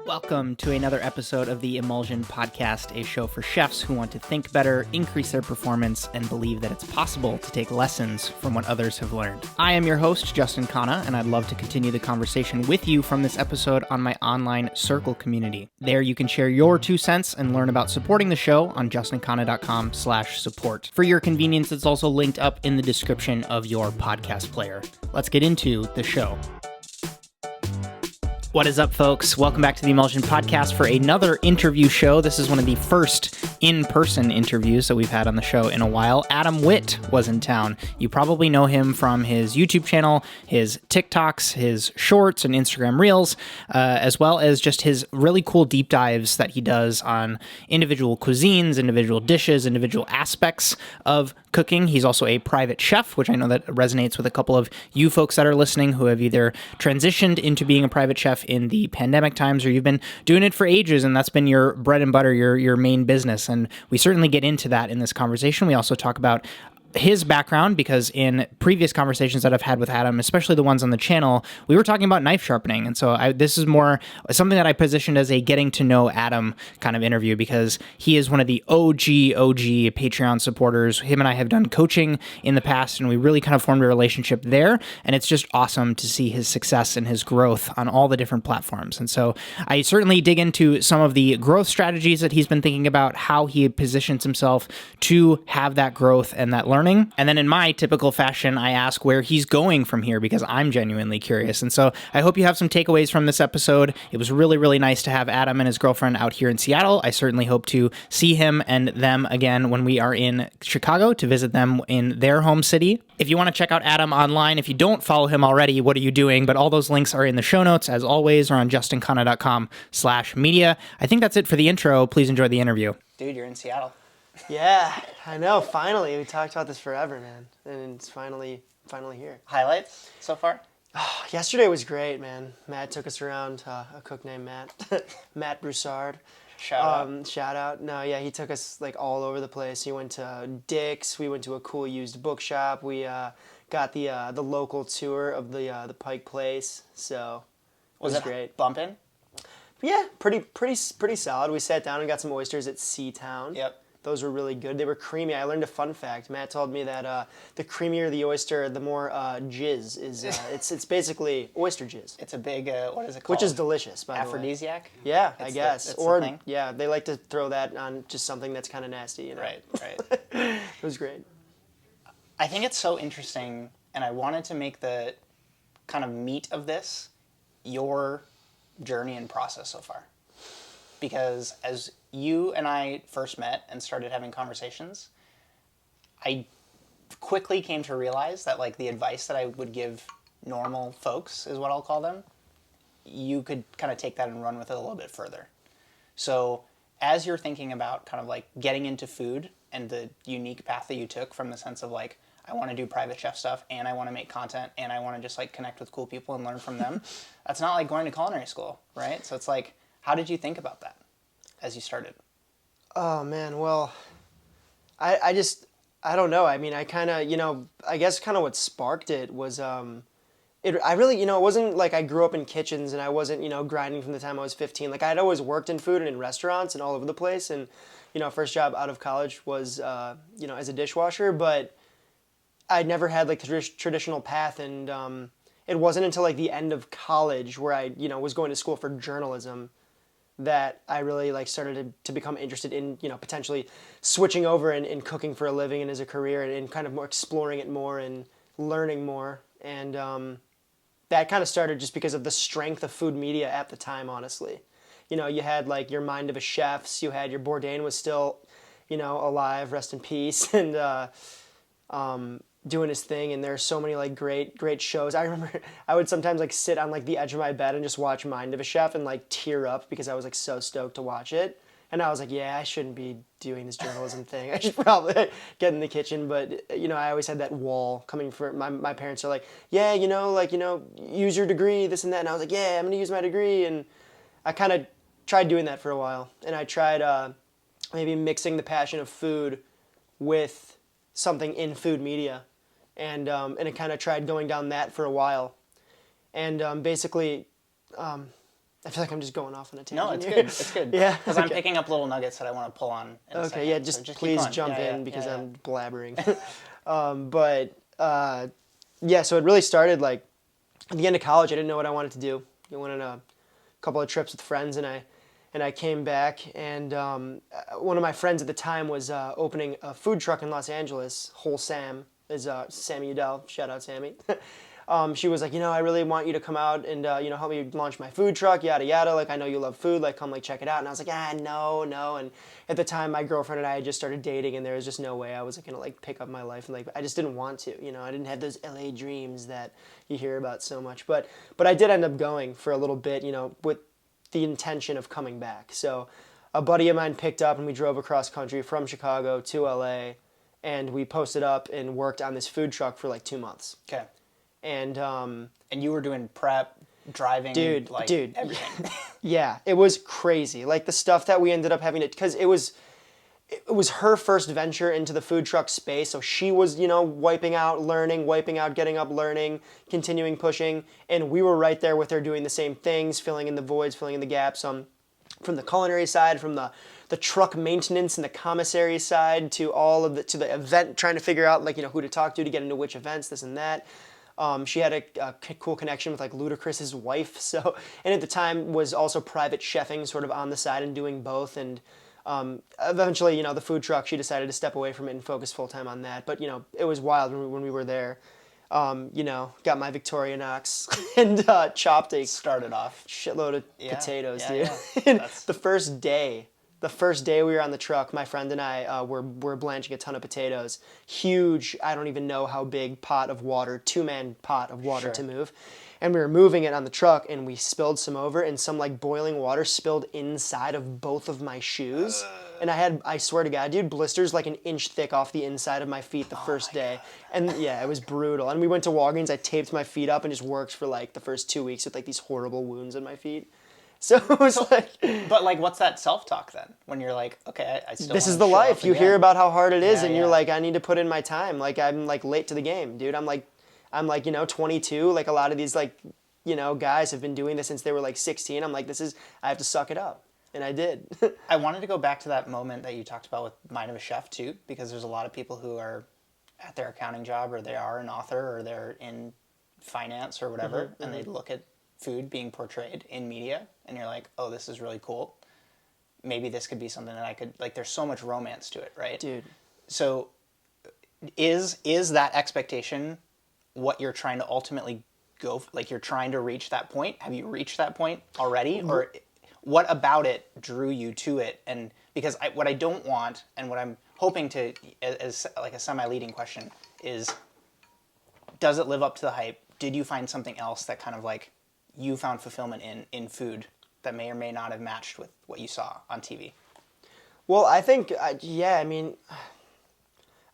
Welcome to another episode of the Emulsion podcast, a show for chefs who want to think better, increase their performance, and believe that it's possible to take lessons from what others have learned. I am your host, Justin Khanna, and I'd love to continue the conversation with you from this episode on my online circle community. There you can share your 2 cents and learn about supporting the show on justinkhanna.com/support. For your convenience, it's also linked up in the description of your podcast player. Let's get into the show. What is up, folks? Welcome back to the Emulsion podcast for another interview show. This is one of the first in-person interviews that we've had on the show in a while. Adam Witt was in town. You probably know him from his YouTube channel, his TikToks, his shorts and Instagram Reels, as well as just his really cool deep dives that he does on individual cuisines, individual dishes, individual aspects of cooking. He's also a private chef, which I know that resonates with a couple of you folks that are listening who have either transitioned into being a private chef in the pandemic times, or you've been doing it for ages and that's been your bread and butter, your main business. And we certainly get into that in this conversation. We also talk about his background, because in previous conversations that I've had with Adam, especially the ones on the channel, we were talking about knife sharpening. And so this is more something that I positioned as a getting to know Adam kind of interview, because he is one of the OG Patreon supporters. Him and I have done coaching in the past, and we really kind of formed a relationship there. And it's just awesome to see his success and his growth on all the different platforms. And so I certainly dig into some of the growth strategies that he's been thinking about, how he positions himself to have that growth and that learning. And then in my typical fashion, I ask where he's going from here, because I'm genuinely curious. And so I hope you have some takeaways from this episode. It was really, really nice to have Adam and his girlfriend out here in Seattle. I certainly hope to see him and them again when we are in Chicago to visit them in their home city. If you want to check out Adam online, if you don't follow him already, what are you doing? But all those links are in the show notes, as always, or on justinkhanna.com/media. I think that's it for the intro. Please enjoy the interview. Dude, you're in Seattle. Yeah, I know. Finally, we talked about this forever, man, and it's finally here. Highlights so far? Oh, yesterday was great, man. Matt took us around. A cook named Matt, Matt Broussard. Shout out. No, yeah, he took us like all over the place. He went to Dick's. We went to a cool used bookshop. We got the local tour of the Pike Place. So it was great. Bumping? Yeah, pretty solid. We sat down and got some oysters at Seatown. Yep. Those were really good. They were creamy. I learned a fun fact. Matt told me that the creamier the oyster, the more jizz is. It's basically oyster jizz. It's a big, what is it called? Which is delicious, by Aphrodisiac? the way. Yeah, I guess. It's the thing. Yeah, they like to throw that on just something that's kind of nasty, you know? Right. It was great. I think it's so interesting, and I wanted to make the kind of meat of this your journey and process so far. Because as you and I first met and started having conversations, I quickly came to realize that like the advice that I would give normal folks, is what I'll call them, you could kind of take that and run with it a little bit further. So as you're thinking about kind of like getting into food and the unique path that you took, from the sense of like, I want to do private chef stuff and I want to make content and I want to just like connect with cool people and learn from them, that's not like going to culinary school, right? So it's like, how did you think about that as you started? Oh, man. Well, I don't know. I mean, I kind of, I guess kind of what sparked it was, it wasn't like I grew up in kitchens and I wasn't, grinding from the time I was 15. Like I'd always worked in food and in restaurants and all over the place. And, first job out of college was, as a dishwasher, but I'd never had like the traditional path. And it wasn't until like the end of college where I, was going to school for journalism that I really like started to become interested in, potentially switching over and cooking for a living and as a career, and kind of more exploring it more and learning more. And that kind of started just because of the strength of food media at the time, honestly. You had like your Mind of a Chefs, you had your Bourdain was still, alive, rest in peace, and doing his thing, and there's so many like great shows. I remember I would sometimes like sit on like the edge of my bed and just watch Mind of a Chef and like tear up because I was like so stoked to watch it. And I was like, yeah, I shouldn't be doing this journalism thing. I should probably get in the kitchen. But I always had that wall coming from my parents are like, yeah, use your degree, this and that. And I was like, yeah, I'm gonna use my degree. And I kind of tried doing that for a while. And I tried maybe mixing the passion of food with something in food media. And I kind of tried going down that for a while. And basically, I feel like I'm just going off on a tangent. No, it's here. good. It's good. Yeah. Because I'm picking up little nuggets that I want to pull on in a second. Yeah, just keep please going. jump Yeah, in because yeah. I'm blabbering. Yeah, so it really started like at the end of college. I didn't know what I wanted to do. I went on a couple of trips with friends, and I came back, and one of my friends at the time was opening a food truck in Los Angeles. Whole Sam is Sammy Udell. Shout out Sammy. She was like, I really want you to come out and help me launch my food truck, yada yada. Like, I know you love food, like come like check it out. And I was like, no. And at the time, my girlfriend and I had just started dating, and there was just no way I was gonna like pick up my life, and like I just didn't want to. I didn't have those LA dreams that you hear about so much. But I did end up going for a little bit, with the intention of coming back. So a buddy of mine picked up, and we drove across country from Chicago to LA, and we posted up and worked on this food truck for like 2 months. Okay. And you were doing prep, driving, dude, everything. Yeah, it was crazy. Like the stuff that we ended up having to, because it was her first venture into the food truck space. So she was, wiping out, getting up, learning, continuing pushing. And we were right there with her doing the same things, filling in the voids, filling in the gaps. From the culinary side, from the truck maintenance and the commissary side to to the event, trying to figure out like, who to talk to get into which events, this and that. She had a cool connection with like Ludacris's wife, and at the time was also private chefing sort of on the side and doing both. And eventually, the food truck, she decided to step away from it and focus full time on that. But it was wild when we were there. Got my Victorinox and chopped a Started off shitload of potatoes, dude. Yeah. And the first day we were on the truck, my friend and I were blanching a ton of potatoes. Huge, I don't even know how big pot of water, 2-man pot of water to move. And we were moving it on the truck, and we spilled some over, and some like boiling water spilled inside of both of my shoes. And I swear to God, dude, blisters like an inch thick off the inside of my feet the first day. God. And yeah, it was brutal. And we went to Walgreens, I taped my feet up and just worked for like the first 2 weeks with like these horrible wounds on my feet. So it was But like, what's that self-talk then? When you're like, okay, I still this is the life. You hear about how hard it is, and you're yeah. like, I need to put in my time. Like, I'm like late to the game, dude. I'm like 22. Like a lot of these like, guys have been doing this since they were like 16. I'm like, I have to suck it up. And I did. I wanted to go back to that moment that you talked about with Mind of a Chef too, because there's a lot of people who are at their accounting job, or they are an author, or they're in finance or whatever, and they look at food being portrayed in media, and you're like, oh, this is really cool. Maybe this could be something that I could, like, there's so much romance to it, right? Dude. So is that expectation what you're trying to ultimately go, like you're trying to reach that point? Have you reached that point already? Or what about it drew you to it? And because what I don't want, and what I'm hoping to, as like a semi-leading question, is does it live up to the hype? Did you find something else that kind of like you found fulfillment in food that may or may not have matched with what you saw on TV? Well, I think, I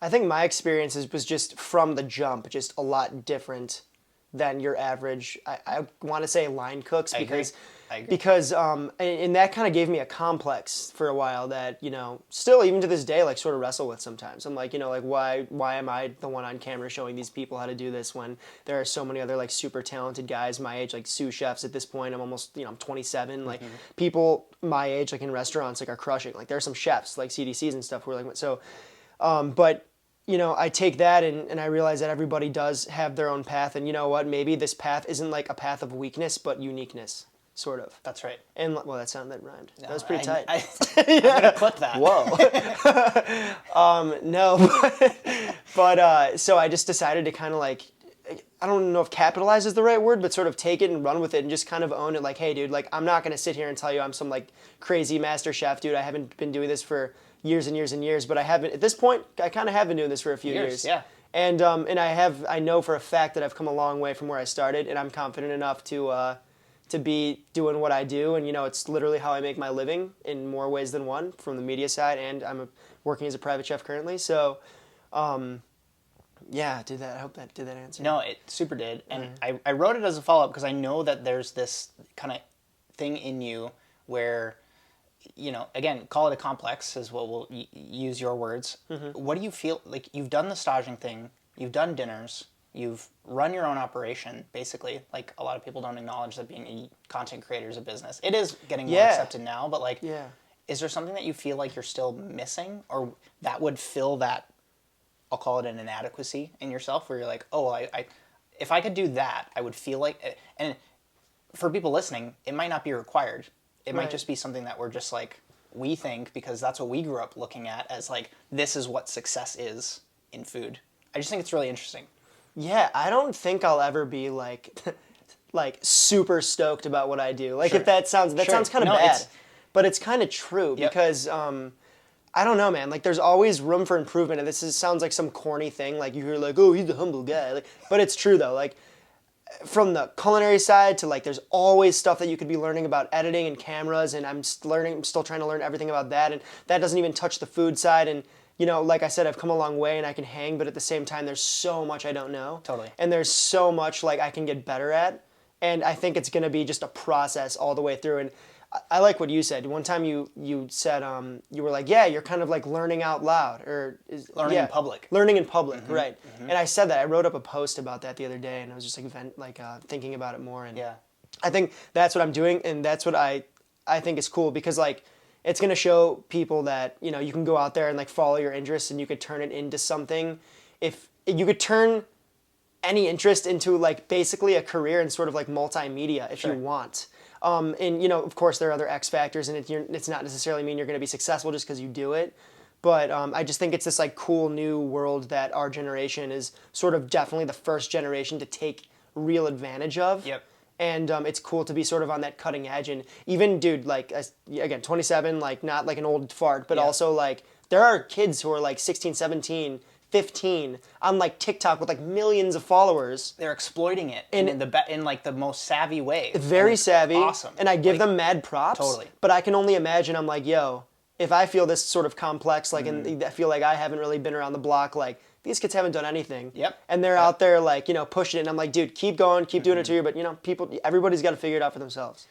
think my experience was just from the jump, just a lot different than your average, I want to say line cooks, because I agree. Because and that kind of gave me a complex for a while that, still even to this day, like sort of wrestle with sometimes. I'm like, like why am I the one on camera showing these people how to do this when there are so many other like super talented guys my age, like sous chefs at this point. I'm almost, I'm 27. Like people my age, like in restaurants, like are crushing. Like there are some chefs like CDCs and stuff who are like, so, but I take that and I realize that everybody does have their own path, and you know what? Maybe this path isn't like a path of weakness, but uniqueness, sort of. That's right. And well, that rhymed. No, that was pretty tight. I'm gonna clip that. Whoa. No, but so I just decided to kind of like, I don't know if capitalize is the right word, but sort of take it and run with it and just kind of own it. Like, hey, dude, like I'm not gonna sit here and tell you I'm some like crazy master chef, dude. I haven't been doing this for years and years and years, but I haven't, at this point, I kind of have been doing this for a few years. Yeah. And I know for a fact that I've come a long way from where I started, and I'm confident enough to be doing what I do, and it's literally how I make my living in more ways than one, from the media side, and I'm working as a private chef currently. So, yeah, did that. I hope that did that answer. No, it super did, and I wrote it as a follow up because I know that there's this kind of thing in you where, again, call it a complex, is what we'll use your words. What do you feel like? You've done the staging thing, you've done dinners, You've run your own operation, basically. Like, a lot of people don't acknowledge that being a content creator is a business. It is getting more accepted now, but, like, is there something that you feel like you're still missing, or that would fill that, I'll call it an inadequacy in yourself, where you're like, oh, well, if I could do that, I would feel like, and for people listening, it might not be required. It might just be something that we're just like, we think, because that's what we grew up looking at as like, this is what success is in food. I just think it's really interesting. Yeah, I don't think I'll ever be like, like super stoked about what I do. Like if that sounds kind of bad, but it's kind of true because I don't know, man. Like there's always room for improvement, and sounds like some corny thing. Like you hear like, oh, he's the humble guy. Like, but it's true though. Like from the culinary side to like, there's always stuff that you could be learning about editing and cameras, and I'm still trying to learn everything about that, and that doesn't even touch the food side. And you know, like I said, I've come a long way and I can hang, but at the same time, there's so much I don't know. Totally. And there's so much like I can get better at. And I think it's going to be just a process all the way through. And I like what you said. One time you said, you were like, yeah, you're kind of like learning out loud. Learning in public. Learning in public, right. And I said that. I wrote up a post about that the other day, and I was just like thinking about it more. And I think that's what I'm doing, and that's what I think is cool, because like, it's going to show people that, you know, you can go out there and like follow your interests, and you could turn it into something. If you could turn any interest into like basically a career and sort of like multimedia if you want. And you know, of course there are other X factors, and it's not necessarily mean you're going to be successful just because you do it. But I just think it's this like cool new world that our generation is sort of definitely the first generation to take real advantage of. Yep. And it's cool to be sort of on that cutting edge. And even, dude, like, again, 27, like, not like an old fart, but also, like, there are kids who are, like, 16, 17, 15 on, like, TikTok with, like, millions of followers. They're exploiting it in like, the most savvy way. Very savvy. Awesome. And I give them mad props. Totally. But I can only imagine, I'm like, yo, if I feel this sort of complex, like, and I feel like I haven't really been around the block, like, these kids haven't done anything. Yep. And they're out there, like, you know, pushing it. And I'm like, dude, keep going, keep doing it to you. But, you know, everybody's got to figure it out for themselves.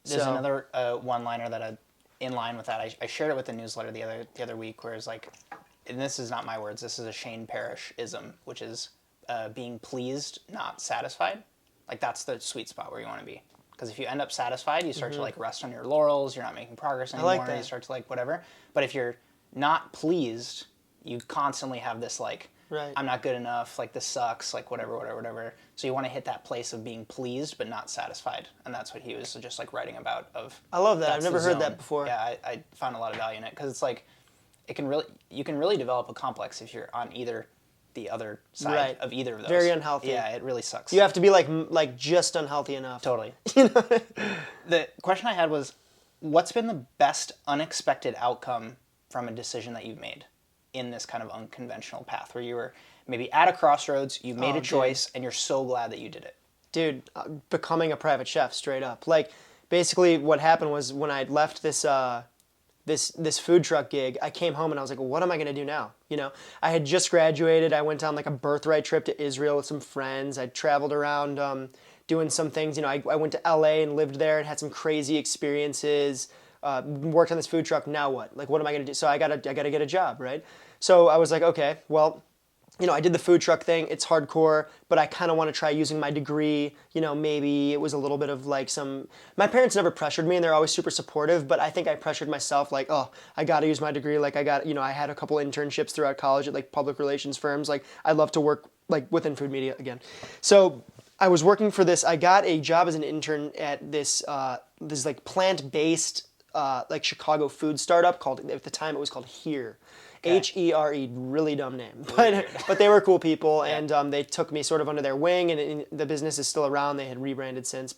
There's another one-liner that in line with that. I shared it with the newsletter the other week, where it's like, and this is not my words, this is a Shane Parrish-ism, which is being pleased, not satisfied. Like, that's the sweet spot where you want to be. Because if you end up satisfied, you start to, like, rest on your laurels, you're not making progress anymore, I like that. You start to, like, whatever. But if you're not pleased, you constantly have this, like, I'm not good enough, like, this sucks, like, whatever. So you want to hit that place of being pleased but not satisfied. And that's what he was just, like, writing about. I love that. I've never heard that before. Yeah, I found a lot of value in it. Because it's, like, you can really develop a complex if you're on the other side of either of those. Very unhealthy. Yeah, it really sucks. You have to be, like just unhealthy enough. Totally. You know? The question I had was, what's been the best unexpected outcome from a decision that you've made in this kind of unconventional path, where you were maybe at a crossroads, you made a choice, and you're so glad that you did it? Dude, becoming a private chef, straight up. Like, basically what happened was when I left this food truck gig, I came home and I was like, well, what am I going to do now? You know, I had just graduated. I went on like a birthright trip to Israel with some friends. I traveled around doing some things. You know, I went to LA and lived there and had some crazy experiences. Worked on this food truck. Now what? Like, what am I going to do? So I gotta get a job, right? So I was like, okay, well, you know, I did the food truck thing. It's hardcore, but I kind of want to try using my degree. You know, maybe it was a little bit of like my parents never pressured me, and they're always super supportive, but I think I pressured myself, like, oh, I got to use my degree. Like, I had a couple internships throughout college at like public relations firms. Like, I'd love to work like within food media again. So I was working for this. I got a job as an intern at this like plant-based like Chicago food startup called, at the time it was called Here. Okay. Here, really dumb name, but they were cool people, and they took me sort of under their wing, and the business is still around. They had rebranded since,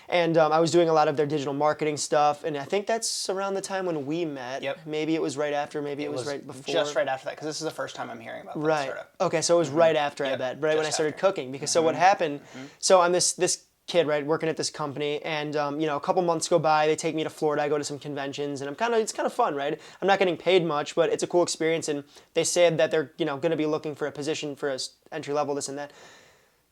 and I was doing a lot of their digital marketing stuff, and I think that's around the time when we met. Yep. Maybe it was right after, maybe it was right before. Just right after that, because this is the first time I'm hearing about that startup. Okay, so it was right after, I bet, right when I started cooking, because so what happened, so I'm this kid, right, working at this company, and you know, a couple months go by, they take me to Florida, I go to some conventions, and it's kind of fun, right? I'm not getting paid much, but it's a cool experience, and they said that they're, you know, going to be looking for a position for us, entry level, this and that.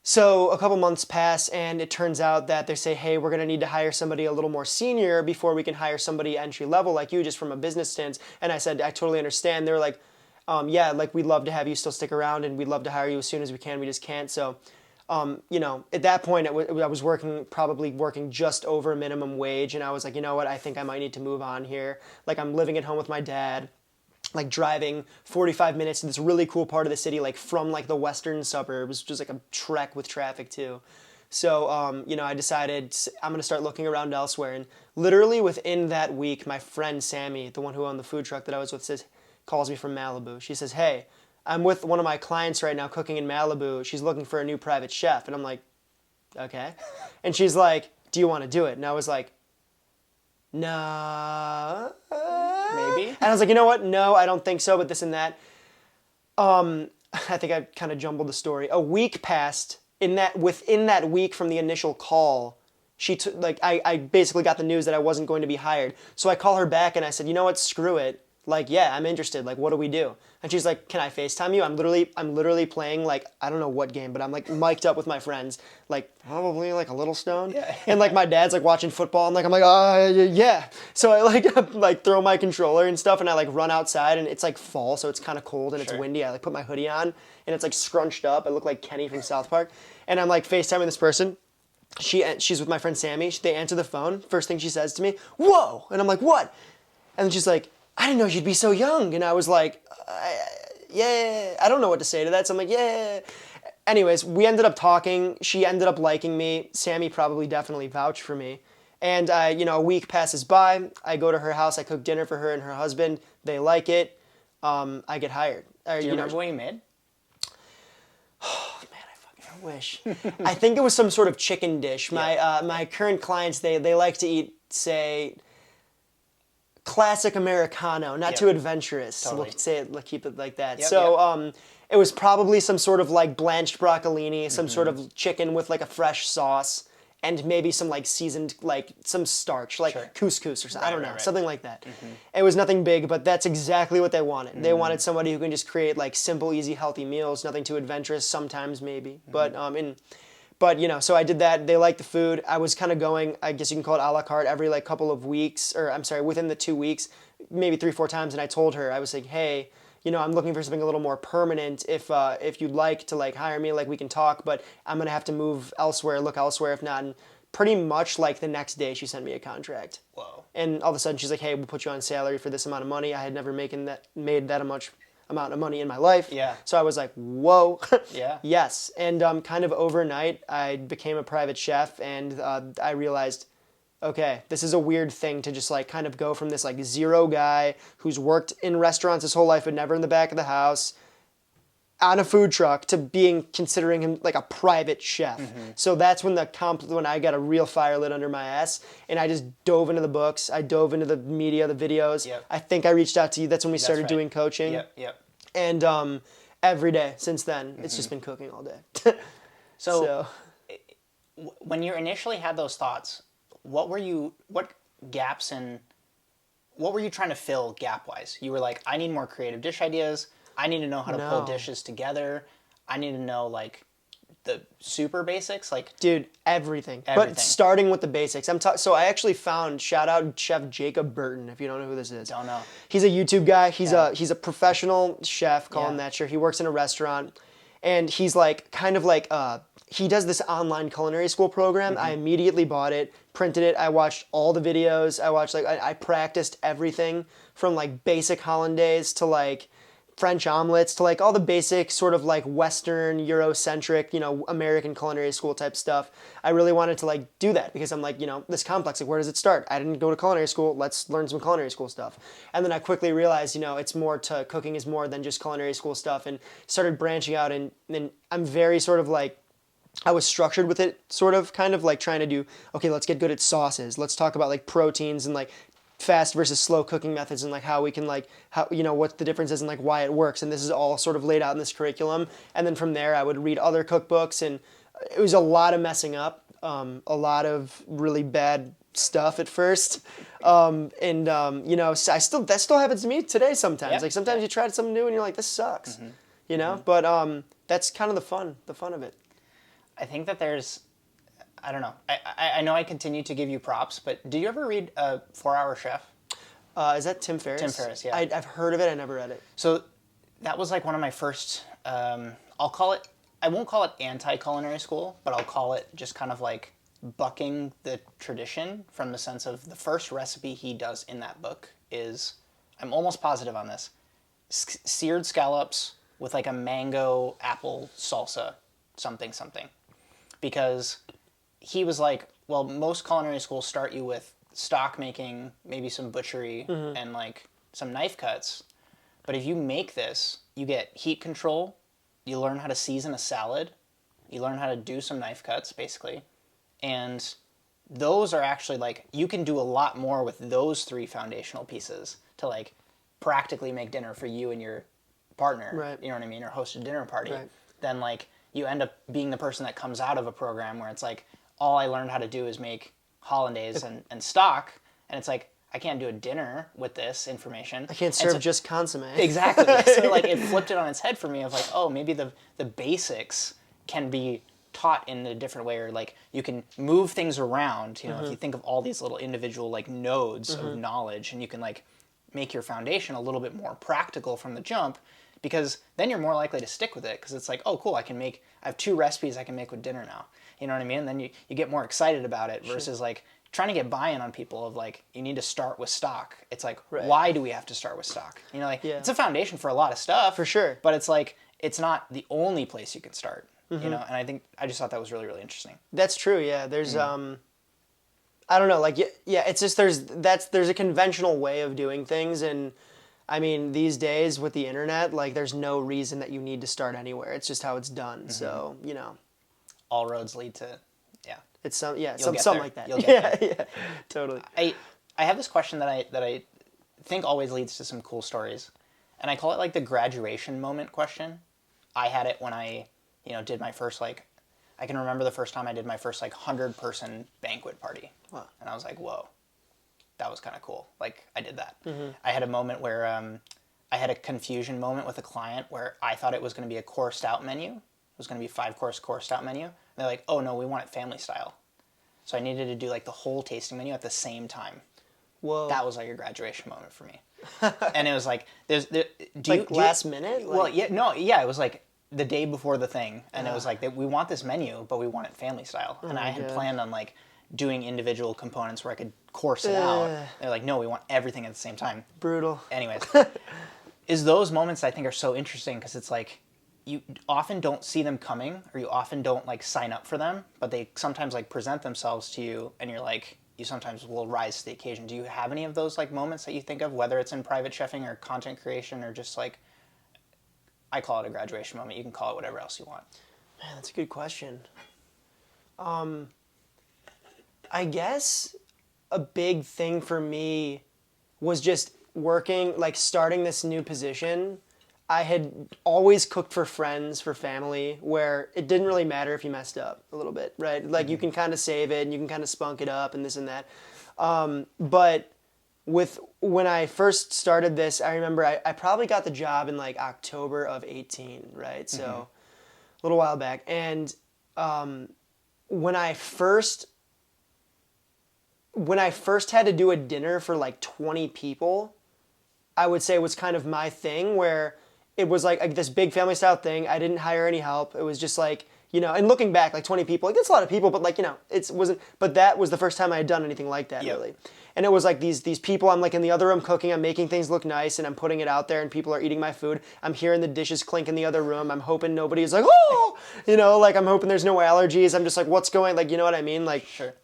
So a couple months pass, and it turns out that they say, hey, we're going to need to hire somebody a little more senior before we can hire somebody entry level like you, just from a business stance. And I said, I totally understand. They're like, yeah, like we'd love to have you still stick around, and we'd love to hire you as soon as we can. We just can't. So, at that point, I was probably working just over minimum wage, and I was like, you know what, I think I might need to move on here. Like, I'm living at home with my dad, like driving 45 minutes to this really cool part of the city, like from like the western suburbs, which is like a trek with traffic too. So, I decided I'm going to start looking around elsewhere. And literally within that week, my friend Sammy, the one who owned the food truck that I was with, calls me from Malibu. She says, hey, I'm with one of my clients right now cooking in Malibu. She's looking for a new private chef. And I'm like, okay. And she's like, do you want to do it? And I was like, no. Maybe. And I was like, you know what? No, I don't think so, but this and that. I think I kind of jumbled the story. A week passed. Within that week from the initial call, I basically got the news that I wasn't going to be hired. So I call her back and I said, you know what? Screw it. Like, yeah, I'm interested. Like, what do we do? And she's like, can I FaceTime you? I'm literally playing, like, I don't know what game, but I'm, like, mic'd up with my friends, like, probably, like, a little stoned. Yeah. And, like, my dad's, like, watching football. I'm like, yeah. So I, like throw my controller and stuff, and I, like, run outside, and it's, like, fall, so it's kind of cold, and it's windy. I, like, put my hoodie on, and it's, like, scrunched up. I look like Kenny from South Park. And I'm, like, FaceTiming this person. She's with my friend Sammy. They answer the phone. First thing she says to me, whoa! And I'm like, what? And then she's like, I didn't know you'd be so young. And I was like, yeah, I don't know what to say to that. So I'm like, yeah. Anyways, we ended up talking. She ended up liking me. Sammy probably definitely vouched for me. And, a week passes by. I go to her house. I cook dinner for her and her husband. They like it. I get hired. Do you remember what you made? Oh, man, I wish. I think it was some sort of chicken dish. My current clients, they like to eat, say, classic Americano, not too adventurous. Totally. Keep it like that. Yep, it was probably some sort of like blanched broccolini, some sort of chicken with like a fresh sauce, and maybe some like seasoned, like some starch, like couscous or something. I don't know, something like that. It was nothing big, but that's exactly what they wanted. They wanted somebody who can just create like simple, easy, healthy meals, nothing too adventurous, sometimes maybe. But, so I did that. They liked the food. I was kind of going, I guess you can call it a la carte, every like couple of weeks, or I'm sorry, within the 2 weeks, maybe 3-4 times. And I told her, I was like, hey, I'm looking for something a little more permanent. If you'd like to like hire me, like we can talk, but I'm going to have to move elsewhere, look elsewhere if not. And pretty much like the next day she sent me a contract. Whoa. And all of a sudden she's like, hey, we'll put you on salary for this amount of money. I had never made that much amount of money in my life. Yeah. So I was like, whoa. Yeah. Yes. And kind of overnight, I became a private chef, and I realized, okay, this is a weird thing to just like kind of go from this like zero guy who's worked in restaurants his whole life but never in the back of the house on a food truck to considering him like a private chef. So that's when when I got a real fire lit under my ass, and I just dove into the books. I dove into the media, the videos. Yep. I think I reached out to you. That's when we started doing coaching. Yep. And every day since then, it's just been cooking all day. So when you initially had those thoughts, what were you trying to fill gap-wise? You were like, I need more creative dish ideas. I need to know how to pull dishes together. I need to know, like, the super basics. Like, dude, everything. But starting with the basics. So I actually found, shout out Chef Jacob Burton, if you don't know who this is. Don't know. He's a YouTube guy. He's a professional chef, call him that. Sure, he works in a restaurant. And he's like, kind of like, he does this online culinary school program. I immediately bought it, printed it. I watched all the videos. I practiced everything from like basic hollandaise to like French omelets to like all the basic sort of like Western, Eurocentric, American culinary school type stuff. I really wanted to like do that because I'm like, this complex, like where does it start? I didn't go to culinary school. Let's learn some culinary school stuff. And then I quickly realized, cooking is more than just culinary school stuff, and started branching out. And I'm very sort of like, I was structured with it, sort of kind of like trying to do, okay, let's get good at sauces. Let's talk about like proteins and like fast versus slow cooking methods, and like how we can like what the difference is and like why it works. And this is all sort of laid out in this curriculum. And then from there I would read other cookbooks, and it was a lot of messing up, a lot of really bad stuff at first. That still happens to me today sometimes. Like sometimes you try something new and you're like, this sucks. But that's kind of the fun of it. I think that I don't know. I know I continue to give you props, but do you ever read 4 Hour Chef? Is that Tim Ferriss? Tim Ferriss, yeah. I've heard of it. I never read it. So that was like one of my first, I'll call it, I won't call it anti-culinary school, but I'll call it just kind of like bucking the tradition, from the sense of the first recipe he does in that book is, I'm almost positive on this, seared scallops with like a mango apple salsa, something. Because he was like, well, most culinary schools start you with stock making, maybe some butchery, and like some knife cuts. But if you make this, you get heat control, you learn how to season a salad, you learn how to do some knife cuts, basically. And those are actually like, you can do a lot more with those 3 foundational pieces to like practically make dinner for you and your partner, right. You know what I mean, or host a dinner party, right. Then like you end up being the person that comes out of a program where it's like, all I learned how to do is make hollandaise and stock, and it's like, I can't do a dinner with this information. I can't serve just consomme. Exactly. So like it flipped it on its head for me of like, oh, maybe the basics can be taught in a different way, or like you can move things around, you know, if you think of all these little individual like nodes of knowledge, and you can like make your foundation a little bit more practical from the jump, because then you're more likely to stick with it, because it's like, oh cool, I have 2 recipes I can make with dinner now. You know what I mean? And then you get more excited about it versus like trying to get buy-in on people of like, you need to start with stock. It's like, why do we have to start with stock? You know, like it's a foundation for a lot of stuff. For sure. But it's like, it's not the only place you can start. You know, and I just thought that was really, really interesting. That's true. Yeah. There's, I don't know, like, yeah, it's just, there's a conventional way of doing things. And I mean, these days with the internet, like there's no reason that you need to start anywhere. It's just how it's done. So, you know, all roads lead to, it's something like that. You'll get there. Yeah, totally. I have this question that I think always leads to some cool stories, and I call it like the graduation moment question. I had it when I, did my first, like, I can remember the first time I did my first like 100-person banquet party. Wow. And I was like, whoa, that was kind of cool. Like, I did that. I had a moment where I had a confusion moment with a client where I thought it was going to be a coursed out menu. It was going to be a 5-course coursed out menu. And they're like, oh no, we want it family style. So I needed to do like the whole tasting menu at the same time. Whoa. That was like a graduation moment for me. And it was like, last minute? Well, it was like the day before the thing. And it was like, we want this menu, but we want it family style. And I had planned on like doing individual components where I could course it out. They're like, no, we want everything at the same time. Brutal. Anyways, is those moments I think are so interesting, because it's like, you often don't see them coming, or you often don't like sign up for them, but they sometimes like present themselves to you, and you're like, you sometimes will rise to the occasion. Do you have any of those like moments that you think of, whether it's in private chefing or content creation, or just like, I call it a graduation moment. You can call it whatever else you want. Man, that's a good question. I guess a big thing for me was just working, like starting this new position. I had always cooked for friends, for family, where it didn't really matter if you messed up a little bit, right? Like you can kind of save it and you can kind of spunk it up and this and that. But when I first started this, I remember I probably got the job in like October of 18, right? So a little while back. And when I first had to do a dinner for like 20 people, I would say was kind of my thing, where it was like this big family style thing. I didn't hire any help. It was just like, and looking back, like 20 people, like that's a lot of people, but like, it wasn't, but that was the first time I had done anything like that, really. And it was like these people, I'm like in the other room cooking, I'm making things look nice, and I'm putting it out there, and people are eating my food. I'm hearing the dishes clink in the other room. I'm hoping nobody's like, oh, like I'm hoping there's no allergies. I'm just like, what's going, like, you know what I mean? Like, sure.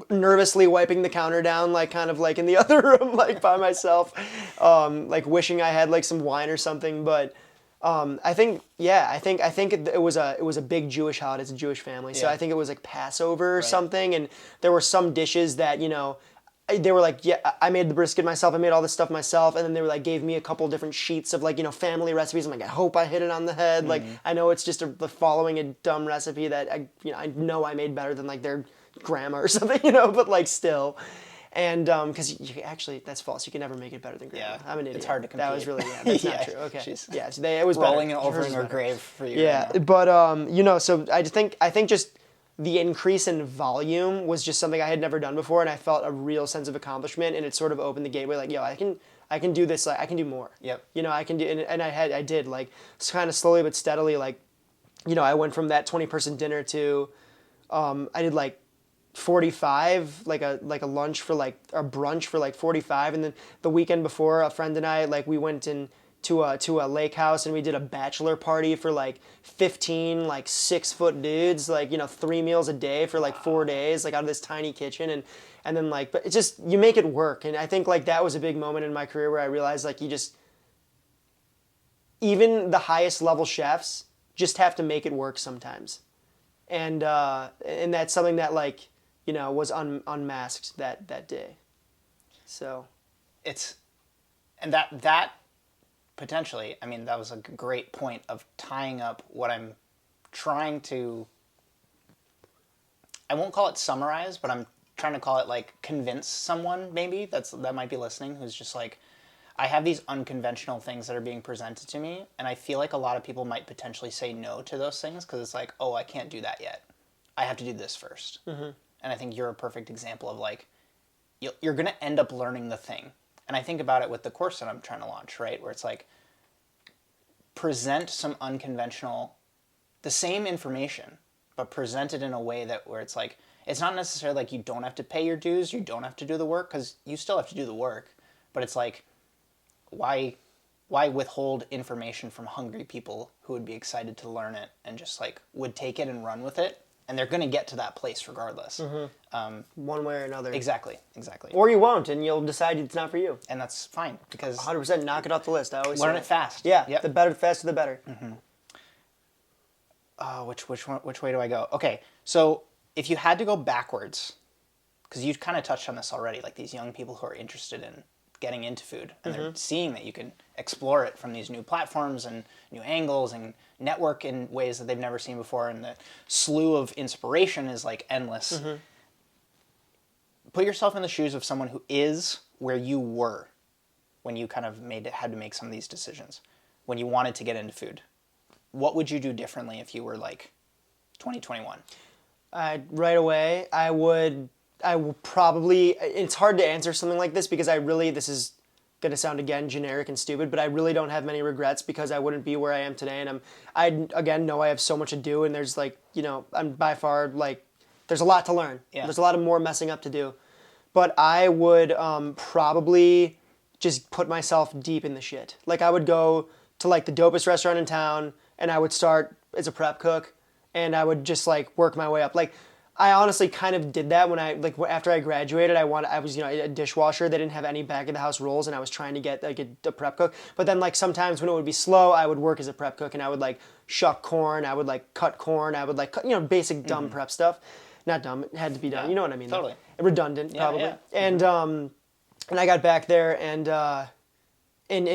Nervously wiping the counter down, like kind of like in the other room, like by myself, like wishing I had like some wine or something. But I think it was a big Jewish holiday. It's a Jewish family, so I think it was like Passover or something, and there were some dishes that they were like, I made the brisket myself, I made all this stuff myself, and then they were like, gave me a couple different sheets of like, family recipes. I'm like, I hope I hit it on the head. Like, I know it's just following a dumb recipe that I know I made better than like their grandma or something, but like still. And because actually, that's false. You can never make it better than grandma. Yeah, I'm an idiot. It's hard to compete. That was really, that's not true. Okay. She's it was rolling better. over in her grave for you. Yeah, right but so I think just the increase in volume was just something I had never done before, and I felt a real sense of accomplishment, and it sort of opened the gateway, like, I I can do this, like, I can do more. Yep. You know, I can do, and I did, like, kind of slowly but steadily, like, you know, I went from that 20-person dinner to, I did like 45, like a lunch for like, a brunch for like 45. And then the weekend before, a friend and I, like, we went to a lake house and we did a bachelor party for like 15 like 6-foot dudes, like, you know, 3 meals a day for like 4 days, like out of this tiny kitchen. And then like, but it's just, you make it work. And I think like that was a big moment in my career where I realized like even the highest level chefs just have to make it work sometimes. And that's something that, like, you know, was unmasked that day. So And that potentially, I mean, that was a great point of tying up what I'm trying to, I won't call it summarize, but I'm trying to call it like convince someone maybe that might be listening, who's just like, I have these unconventional things that are being presented to me, and I feel like a lot of people might potentially say no to those things because it's like, oh, I can't do that yet. I have to do this first. Mm-hmm. And I think you're a perfect example of like, you're going to end up learning the thing. And I think about it with the course that I'm trying to launch, right? Where it's like, present some unconventional, the same information, but present it in a way where it's like, it's not necessarily like you don't have to pay your dues, you don't have to do the work, because you still have to do the work. But it's like, why withhold information from hungry people who would be excited to learn it and just like would take it and run with it? And they're going to get to that place regardless. Mm-hmm. One way or another. Exactly. Or you won't, and you'll decide it's not for you. And that's fine, because 100% knock it off the list. I always learn say it fast. Yeah, yep. The faster the better. Mm-hmm. Which way do I go? Okay, so if you had to go backwards, because you kind of touched on this already, like these young people who are interested in getting into food, and they're seeing that you can explore it from these new platforms and new angles and network in ways that they've never seen before, and the slew of inspiration is like endless. Put yourself in the shoes of someone who is where you were when you kind of had to make some of these decisions, when you wanted to get into food. What would you do differently if you were like 2021? Right away, I would probably, it's hard to answer something like this because this is going to sound again generic and stupid, but I really don't have many regrets because I wouldn't be where I am today. And I again know I have so much to do, and there's like, you know, I'm by far like, there's a lot to learn. Yeah. There's a lot of more messing up to do. But I would probably just put myself deep in the shit. Like I would go to like the dopest restaurant in town, and I would start as a prep cook, and I would just like work my way up. Like I honestly kind of did that when after I graduated. I was, you know, a dishwasher. They didn't have any back of the house roles, and I was trying to get like a prep cook. But then like sometimes when it would be slow, I would work as a prep cook, and I would like shuck corn, I would like cut corn, I would like cut, you know, basic dumb prep stuff. Not dumb, it had to be done. Yeah, you know what I mean? Totally. Redundant, probably. Yeah. And I got back there and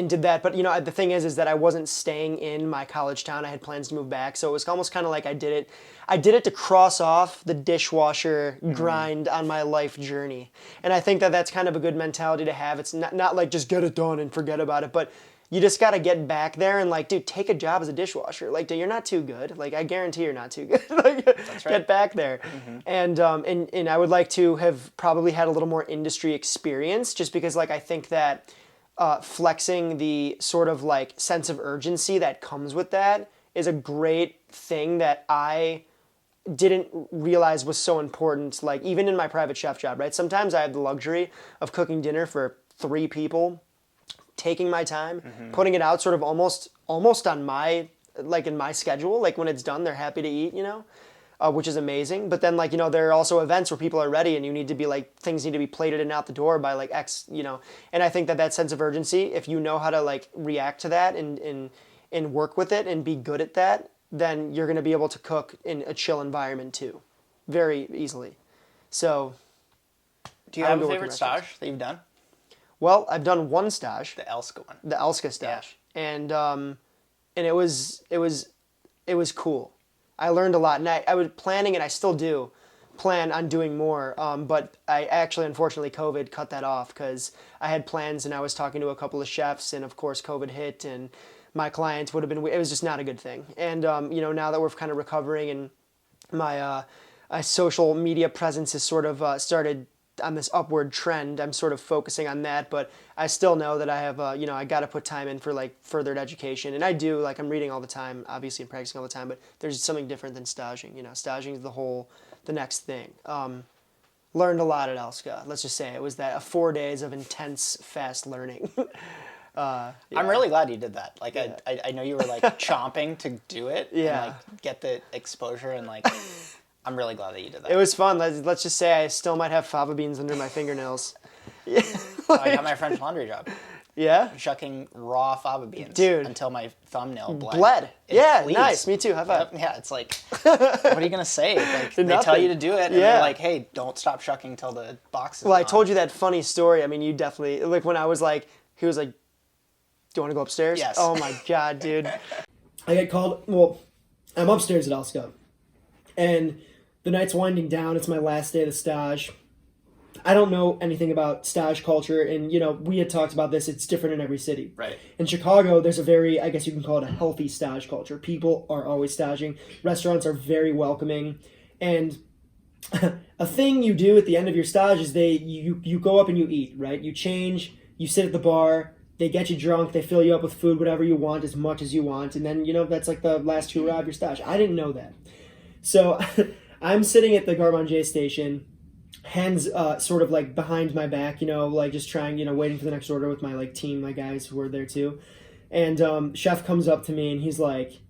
did that. But you know, the thing is that I wasn't staying in my college town. I had plans to move back, so it was almost kind of like I did it to cross off the dishwasher grind on my life journey. And I think that that's kind of a good mentality to have. It's not like just get it done and forget about it, but you just got to get back there and like, dude, take a job as a dishwasher. Like, dude, you're not too good. Like, I guarantee you're not too good. Like, that's right. Get back there. Mm-hmm. And I would like to have probably had a little more industry experience, just because like I think that flexing the sort of like sense of urgency that comes with that is a great thing that I didn't realize was so important. Like even in my private chef job, right? Sometimes I have the luxury of cooking dinner for 3 people, taking my time, putting it out sort of almost on my, like in my schedule. Like when it's done, they're happy to eat, you know, which is amazing. But then like, you know, there are also events where people are ready and you need to be like, things need to be plated and out the door by like X, you know. And I think that sense of urgency, if you know how to like react to that and work with it and be good at that, then you're going to be able to cook in a chill environment too, very easily. So. Do you have a favorite stage that you've done? Well, I've done one stage. The Elska one. The Elska stage. Yeah. And it was cool. I learned a lot, and I was planning, and I still do plan on doing more. But I actually, unfortunately, COVID cut that off because I had plans, and I was talking to a couple of chefs, and of course, COVID hit, and my clients would have been. It was just not a good thing. And you know, now that we're kind of recovering, and my social media presence has sort of started. on this upward trend. I'm sort of focusing on that, but I still know that I have, I got to put time in for like furthered education. And I do, like I'm reading all the time, obviously I'm practicing all the time, but there's something different than staging. Staging is the next thing. Learned a lot at Elska. Let's just say it was 4 days of intense, fast learning. I'm really glad you did that. Like, yeah. I know you were like chomping to do it. Yeah. And, like, get the exposure and like, I'm really glad that you did that. It was fun. Let's just say I still might have fava beans under my fingernails. Yeah. I got my French laundry job. Yeah? Shucking raw fava beans. Dude. Until my thumbnail bled. Yeah, bleeds. Nice. Me too. High five. Yeah, it's like, what are you going to say? Like, they tell you to do it, and they're like, hey, don't stop shucking till the box is Well, I gone. told you that funny story. I mean, you definitely, like when I was like, he was like, do you want to go upstairs? Yes. Oh my God, dude. I get called, well, I'm upstairs at Elska, and the night's winding down. It's my last day of the stage. I don't know anything about stage culture, and we had talked about this. It's different in every city. Right. In Chicago, there's a very, I guess you can call it a healthy stage culture. People are always staging. Restaurants are very welcoming, and a thing you do at the end of your stage is you go up and you eat. Right. You change. You sit at the bar. They get you drunk. They fill you up with food, whatever you want, as much as you want, and then that's like the last hurrah of your stage. I didn't know that, so I'm sitting at the garde manger station. Hands sort of like behind my back, like just trying, waiting for the next order with my like team, my guys who were there too. And chef comes up to me and he's like,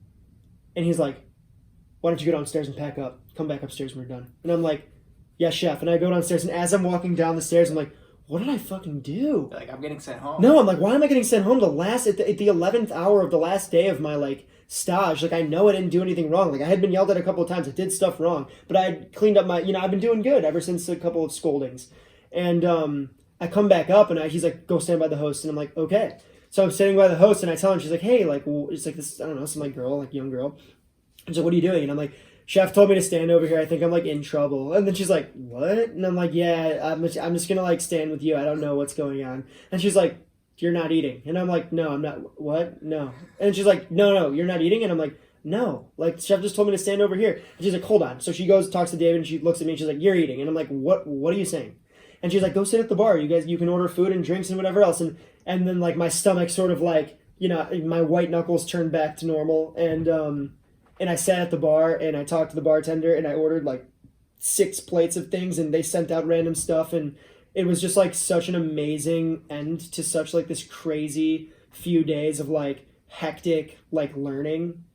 why don't you go downstairs and pack up? Come back upstairs when we're done. And I'm like, yeah, chef. And I go downstairs, and as I'm walking down the stairs, I'm like, what did I fucking do? You're like, I'm getting sent home. No, I'm like, why am I getting sent home at the 11th hour of the last day of my like stage? Like, I know I didn't do anything wrong. Like, I had been yelled at a couple of times. I did stuff wrong, but I had cleaned up my, I've been doing good ever since a couple of scoldings. And I come back up, and he's like, go stand by the host. And I'm like, okay. So I'm sitting by the host, and I tell him, she's like, hey, like, well, it's like this, I don't know, some like girl, like young girl. She's like, what are you doing? And I'm like, chef told me to stand over here. I think I'm like in trouble. And then she's like, what? And I'm like, yeah, I'm just gonna like stand with you. I don't know what's going on. And she's like, you're not eating. And I'm like, no, I'm not. What? No. And she's like, no, you're not eating. And I'm like, no. Like, chef just told me to stand over here. And she's like, hold on. So she goes, talks to David, and she looks at me, and she's like, you're eating. And I'm like, what are you saying? And she's like, go sit at the bar. You can order food and drinks and whatever else. And then like my stomach sort of like, my white knuckles turned back to normal. And I sat at the bar, and I talked to the bartender, and I ordered like 6 plates of things, and they sent out random stuff, and it was just like such an amazing end to such like this crazy few days of like hectic like learning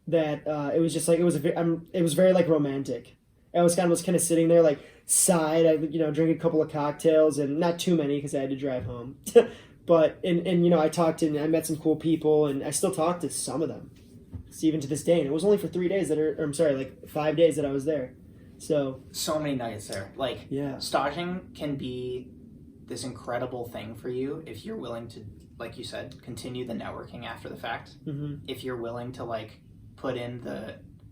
that it was just like it was very like romantic. I was kind of sitting there like sighed. I drank a couple of cocktails, and not too many because I had to drive home. But and I talked, and I met some cool people, and I still talk to some of them. Even to this day, and it was only for 3 days like 5 days that I was there. So many nights there. Like, yeah. Staging can be this incredible thing for you if you're willing to, like you said, continue the networking after the fact. Mm-hmm. If you're willing to like put in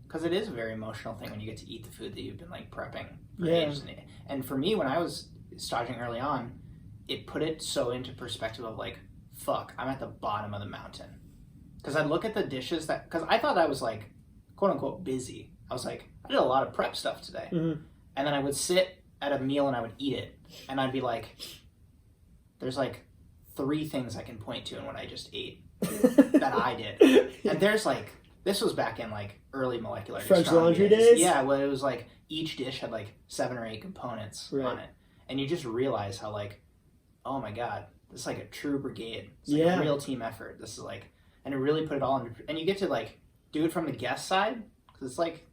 because it is a very emotional thing when you get to eat the food that you've been like prepping for ages. And for me, when I was staging early on, it put it so into perspective of like, fuck, I'm at the bottom of the mountain. Because I'd look at the dishes because I thought I was like, quote unquote, busy. I was like, I did a lot of prep stuff today. Mm-hmm. And then I would sit at a meal and I would eat it. And I'd be like, there's like 3 things I can point to in what I just ate that I did. And there's like, this was back in like early molecular French laundry days? Yeah, well, it was like each dish had like 7 or 8 components on it. And you just realize how like, oh my God, this is like a true brigade. It's like a real team effort. This is like, and it really put it all in, and you get to like do it from the guest side, because it's like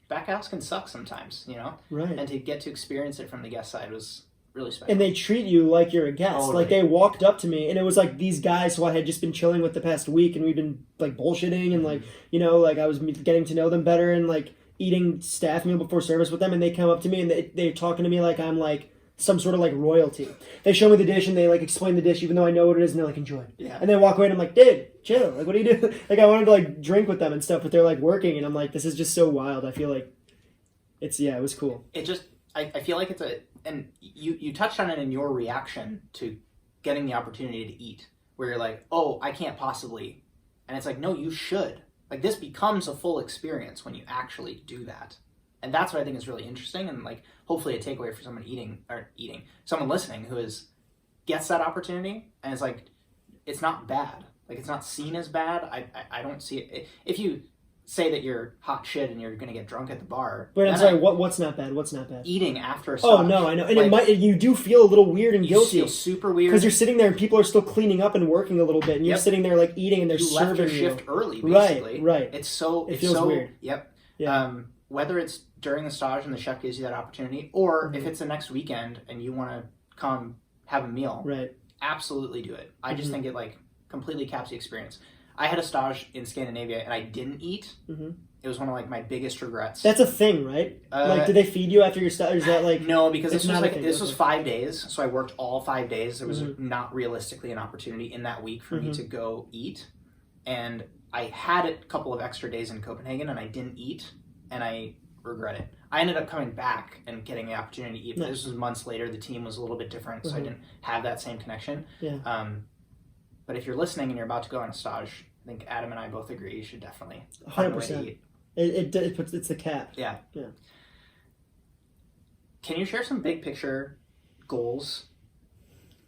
back house can suck sometimes, right? And to get to experience it from the guest side was really special. And they treat you like you're a guest. Totally. Like, they walked up to me, and it was like these guys who I had just been chilling with the past week, and we've been like bullshitting, and like, like I was getting to know them better, and like eating staff meal before service with them, and they come up to me, and they're talking to me like I'm like some sort of like royalty. They show me the dish, and they like explain the dish even though I know what it is, and they're like, enjoy. Yeah. And they walk away, and I'm like, dude, chill. Like, what do you do? Like, I wanted to like drink with them and stuff, but they're like working, and I'm like, this is just so wild. I feel like it was cool. It just, I feel like it's and you touched on it in your reaction to getting the opportunity to eat, where you're like, oh, I can't possibly. And it's like, no, you should. Like, this becomes a full experience when you actually do that. And that's what I think is really interesting, and like hopefully a takeaway for someone someone listening who gets that opportunity and it's like, it's not bad. Like, it's not seen as bad. I don't see it. If you say that you're hot shit and you're gonna get drunk at the bar. But I'm sorry, what's not bad? What's not bad? Eating after a stage. Oh no, I know, and you do feel a little weird and guilty. You feel super weird because you're sitting there and people are still cleaning up and working a little bit, and you're sitting there like eating, and they're serving you. Left your shift early, basically. Right. It feels so weird. Yep. Yeah. Whether it's during the stage and the chef gives you that opportunity, or if it's the next weekend and you want to come have a meal, right? Absolutely do it. I just think it like completely caps the experience. I had a stage in Scandinavia and I didn't eat. It was one of like my biggest regrets. That's a thing, right? Like, did they feed you after your stage? Is that like no? Because this was 5 days, so I worked all 5 days. There was not realistically an opportunity in that week for me to go eat, and I had a couple of extra days in Copenhagen, and I didn't eat, and I regret it. I ended up coming back and getting the opportunity to eat. But this was months later. The team was a little bit different, so I didn't have that same connection. Yeah. But if you're listening and you're about to go on a stage, I think Adam and I both agree you should definitely 100%. It's the cap. Yeah. Yeah. Can you share some big picture goals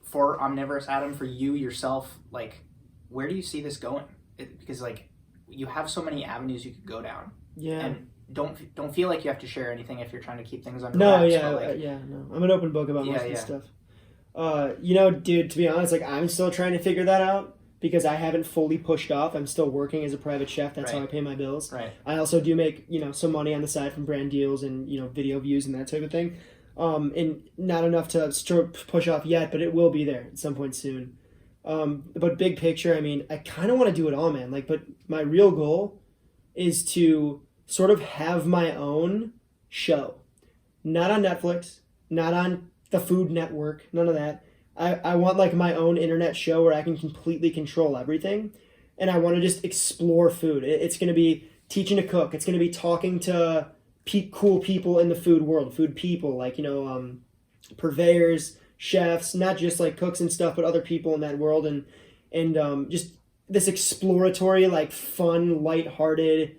for Omnivorous Adam, for you yourself? Like, where do you see this going? Because like, you have so many avenues you could go down. Yeah. And don't feel like you have to share anything if you're trying to keep things under no, wraps. Yeah, like, no. I'm an open book about most of this stuff. Dude, to be honest, like I'm still trying to figure that out. Because I haven't fully pushed off. I'm still working as a private chef. That's how I pay my bills. Right. I also do make, some money on the side from brand deals and, video views and that type of thing. And not enough to push off yet, but it will be there at some point soon. But big picture, I mean, I kind of want to do it all, man. Like, but my real goal is to sort of have my own show. Not on Netflix, not on the Food Network, none of that. I want like my own internet show where I can completely control everything, and I want to just explore food. It's going to be teaching to cook. It's going to be talking to cool people in the food world, food people, like, purveyors, chefs, not just like cooks and stuff, but other people in that world, and just this exploratory, like fun, lighthearted,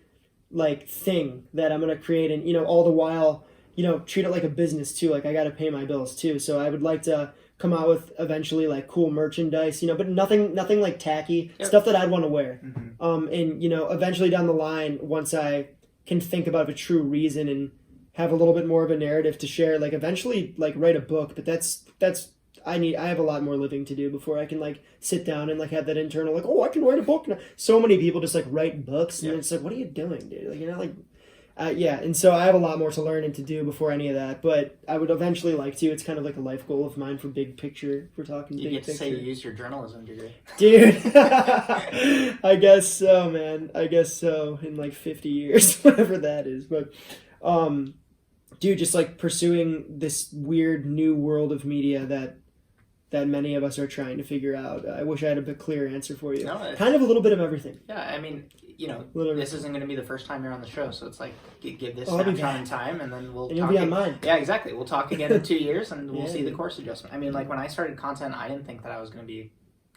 like thing that I'm going to create, and all the while, treat it like a business too. Like I got to pay my bills too, so I would like to come out with eventually like cool merchandise, but nothing like tacky stuff that I'd want to wear. And eventually down the line, once I can think about a true reason and have a little bit more of a narrative to share, like eventually like write a book. But that's I have a lot more living to do before I can like sit down and like have that internal like, oh, I can write a book now. So many people just like write books and it's like, what are you doing, dude? Like, you're not like. And so I have a lot more to learn and to do before any of that, but I would eventually like to. It's kind of like a life goal of mine for big picture. If we're talking big picture. You get to say you use your journalism degree. Dude, I guess so, man. I guess so in like 50 years, whatever that is. But, dude, just like pursuing this weird new world of media that many of us are trying to figure out. I wish I had a bit clearer answer for you. No, kind of a little bit of everything. Yeah, I mean, this isn't going to be the first time you're on the show, so it's like give this snapshot in time, and then we'll talk. You'll be on mine. Yeah, exactly. We'll talk again in 2 years, and we'll see the course adjustment. I mean, like when I started content, I didn't think that I was going to be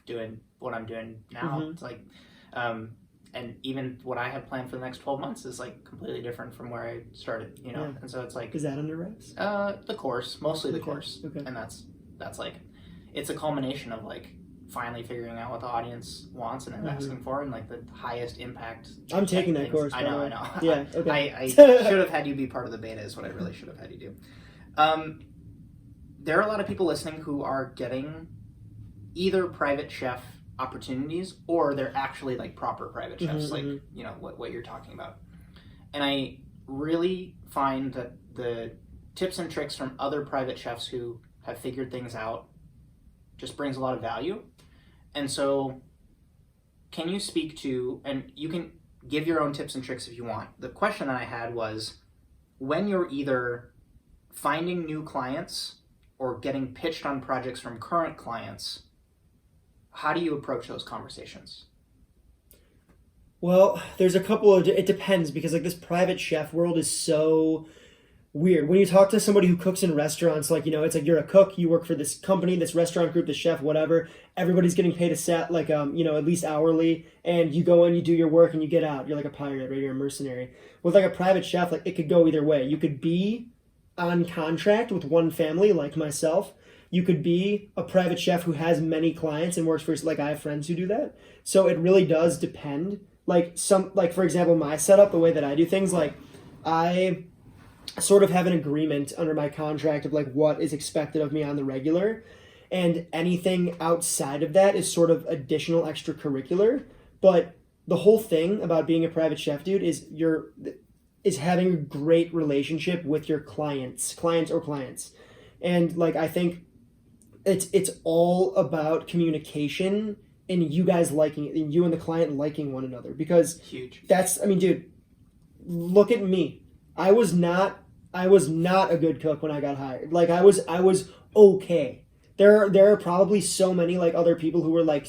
doing what I'm doing now. It's like, and even what I have planned for the next 12 months is like completely different from where I started. And so it's like. Is that under wraps? The course, mostly the course, okay. And that's like, it's a culmination of like. Finally figuring out what the audience wants and is asking for, and like the highest impact. I'm taking that course. I know. Yeah, okay. I should have had you be part of the beta is what I really should have had you do. There are a lot of people listening who are getting either private chef opportunities or they're actually like proper private chefs, like what you're talking about. And I really find that the tips and tricks from other private chefs who have figured things out just brings a lot of value. And so can you speak to, and you can give your own tips and tricks if you want. The question that I had was, when you're either finding new clients or getting pitched on projects from current clients, how do you approach those conversations? Well, there's a couple of, it depends, because like this private chef world is so weird. When you talk to somebody who cooks in restaurants, like, it's like you're a cook, you work for this company, this restaurant group, the chef, whatever. Everybody's getting paid a set, like, at least hourly, and you go in, you do your work, and you get out. You're like a pirate, right? You're a mercenary. With like a private chef, like, it could go either way. You could be on contract with one family, like myself. You could be a private chef who has many clients and works for, like, I have friends who do that. So it really does depend. Like, for example, my setup, the way that I do things, like, I sort of have an agreement under my contract of like what is expected of me on the regular, and anything outside of that is sort of additional extracurricular. But the whole thing about being a private chef, dude, is having a great relationship with your clients, and like I think it's all about communication and you guys liking it, and you and the client liking one another, because huge. Dude, look at me. I was not a good cook when I got hired. Like, I was okay. There are probably so many like other people who were like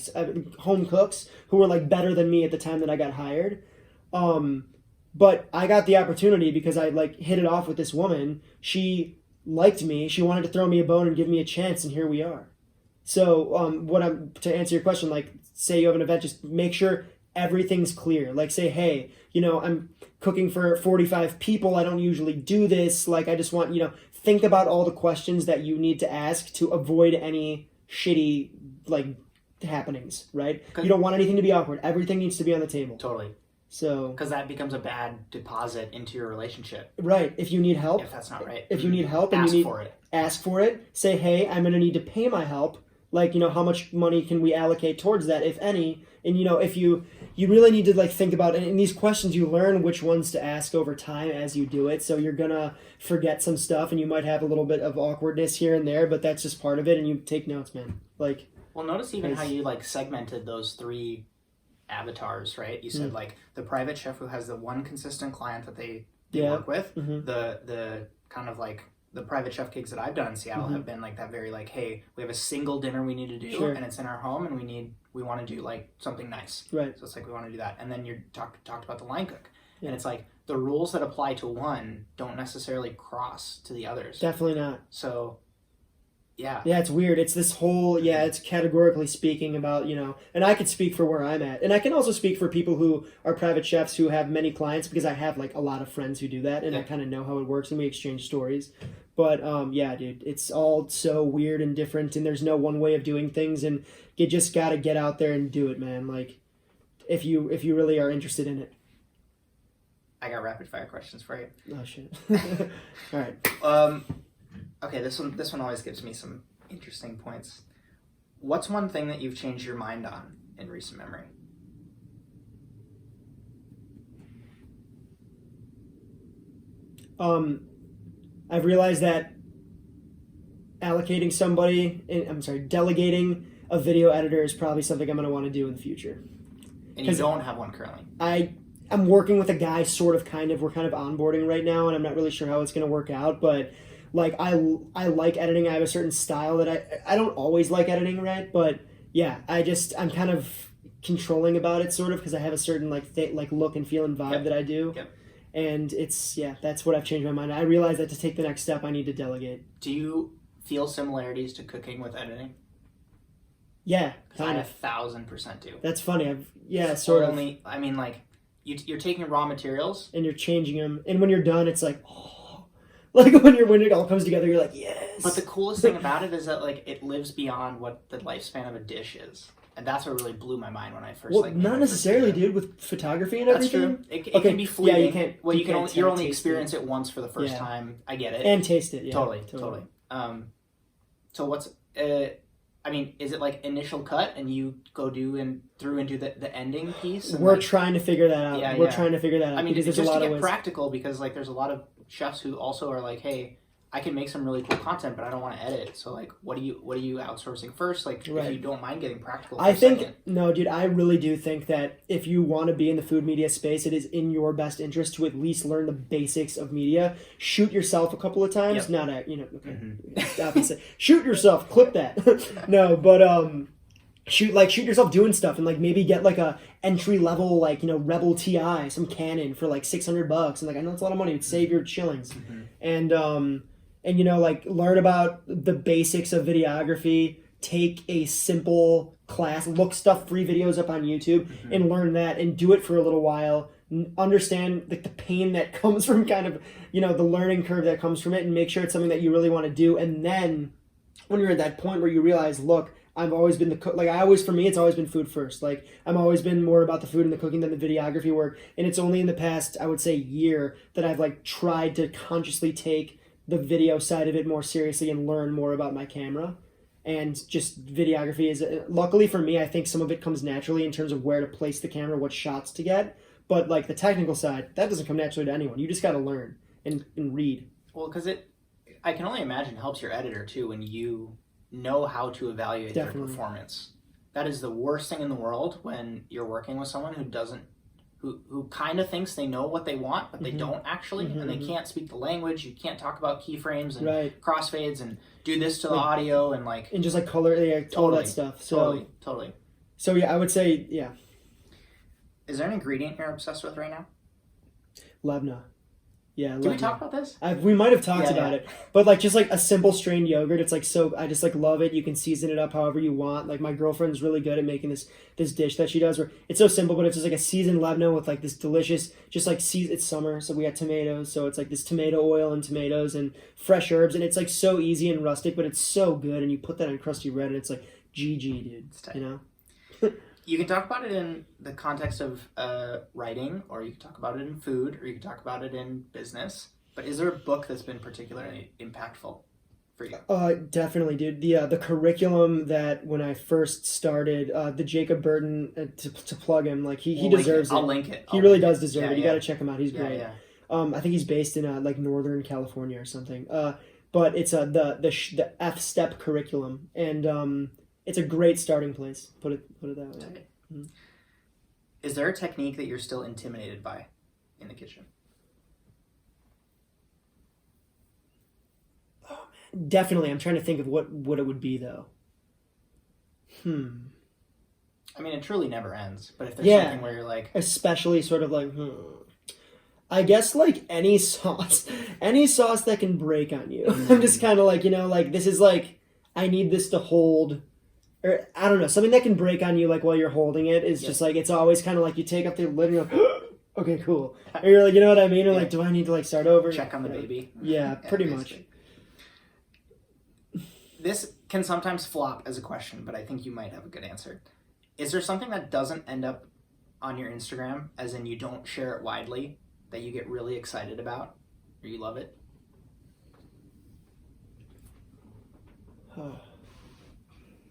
home cooks who were like better than me at the time that I got hired. But I got the opportunity because I like hit it off with this woman. She liked me. She wanted to throw me a bone and give me a chance, and here we are. So to answer your question, like, say you have an event, just make sure everything's clear. Like, say, hey, I'm cooking for 45 people. I don't usually do this. Like, I just want, think about all the questions that you need to ask to avoid any shitty, like, happenings, right? You don't want anything to be awkward. Everything needs to be on the table. Totally. So, because that becomes a bad deposit into your relationship. Right. If you need help. If that's not right. If you need help and ask for it. Say, hey, I'm going to need to pay my help. Like, how much money can we allocate towards that, if any? And, if you really need to, like, think about it. In these questions, you learn which ones to ask over time as you do it. So you're going to forget some stuff, and you might have a little bit of awkwardness here and there, but that's just part of it, and you take notes, man. Like, well, notice even how you, like, segmented those three avatars, right? You said, like, the private chef who has the one consistent client that they work with, the kind of, like, the private chef gigs that I've done in Seattle have been like that, very like, hey, we have a single dinner we need to do, and it's in our home, and we want to do like something nice. Right. So it's like we want to do that. And then you talked about the line cook. Yeah. And it's like the rules that apply to one don't necessarily cross to the others. Definitely not. So yeah. Yeah, it's weird. It's this whole, it's categorically speaking about, and I could speak for where I'm at. And I can also speak for people who are private chefs who have many clients, because I have like a lot of friends who do that, and I kind of know how it works, and we exchange stories. But dude, it's all so weird and different, and there's no one way of doing things, and you just got to get out there and do it, man. Like, if you really are interested in it. I got rapid fire questions for you. Oh shit. All right. Okay, this one always gives me some interesting points. What's one thing that you've changed your mind on in recent memory? I've realized that delegating a video editor is probably something I'm going to want to do in the future. And you don't have one currently? I'm working with a guy, we're kind of onboarding right now, and I'm not really sure how it's going to work out, but like, I like editing. I have a certain style that I don't always like editing, right? But yeah, I'm kind of controlling about it, sort of, because I have a certain like look and feel and vibe that I do. Yep. And that's what I've changed my mind. I realized that to take the next step, I need to delegate. Do you feel similarities to cooking with editing? Yeah, kind of. 1,000% do. That's funny. Sort of. I mean, like, you're taking raw materials and you're changing them, and when you're done, it's like, oh, like when it all comes together, you're like, yes. But the coolest thing about it is that like it lives beyond what the lifespan of a dish is. And that's what really blew my mind when I first. Well, not necessarily, dude. With photography and everything, that's true. It can be fleeting. Yeah, you can't. Well, you only experience it once for the first time. I get it. And taste it. Yeah, totally. So what's? I mean, is it like initial cut, and you go through and do the ending piece? We're trying to figure that out. We're trying to figure that out. I mean, because it's there's just a lot to of get ways. Practical, because like there's a lot of chefs who also are like, hey, I can make some really cool content, but I don't want to edit. So like, what are you outsourcing first? Like, if you don't mind getting practical for a second. No, dude, I really do think that if you want to be in the food media space, it is in your best interest to at least learn the basics of media. Shoot yourself a couple of times. Obviously. Shoot yourself, clip that. No, but shoot yourself doing stuff and like maybe get like a entry level like, you know, Rebel TI, some Canon for like $600, and like I know it's a lot of money, but save your shillings. And you know, like learn about the basics of videography, take a simple class, look stuff, free videos up on YouTube, and learn that, and do it for a little while. Understand like the pain that comes from kind of, you know, the learning curve that comes from it, and make sure it's something that you really want to do. And then when you're at that point where you realize, look, I've always been the cook. Like for me, it's always been food first. Like I've always been more about the food and the cooking than the videography work. And it's only in the past, I would say, year that I've like tried to consciously take the video side of it more seriously and learn more about my camera. And just videography is, luckily for me, I think some of it comes naturally in terms of where to place the camera, what shots to get. But like the technical side, that doesn't come naturally to anyone. You just got to learn and read. Well, because I can only imagine helps your editor too when you know how to evaluate their performance. That is the worst thing in the world when you're working with someone who kind of thinks they know what they want, but they don't actually, and they can't speak the language. You can't talk about keyframes and crossfades and do this to the audio and like... And just like color, all that stuff. So, Totally. So yeah, I would say, yeah. Is there an ingredient you're obsessed with right now? Levna. Yeah. Did we talk about this? We might have talked about it, but like just like a simple strained yogurt. It's like so. I just like love it. You can season it up however you want. Like my girlfriend's really good at making this dish that she does, where it's so simple, but it's just like a seasoned Levna with like this delicious, just like it's summer, so we got tomatoes, so it's like this tomato oil and tomatoes and fresh herbs, and it's like so easy and rustic, but it's so good. And you put that on crusty bread, and it's like GG, dude. You know. You can talk about it in the context of writing, or you can talk about it in food, or you can talk about it in business. But is there a book that's been particularly impactful for you? Definitely, dude. The curriculum that when I first started, the Jacob Burton, to plug him, like he deserves it. I'll link it. He really does deserve it. You got to check him out. He's great. Yeah. I think he's based in like Northern California or something. But it's the F-step curriculum, and it's a great starting place. Put it that way. Mm-hmm. Is there a technique that you're still intimidated by in the kitchen? Oh, man. Definitely. I'm trying to think of what it would be though. I mean, it truly never ends. But if there's something where you're like, especially sort of like, I guess like any sauce that can break on you. I'm just kind of like, you know, like this is like, I need this to hold. Or, I don't know, something that can break on you, like, while you're holding it is just, like, it's always kind of like you take up the lid and you're like, okay, cool. Or you're like, you know what I mean? Or, like, do I need to, like, start over? Check on the baby. Yeah, pretty much. This can sometimes flop as a question, but I think you might have a good answer. Is there something that doesn't end up on your Instagram, as in you don't share it widely, that you get really excited about, or you love it?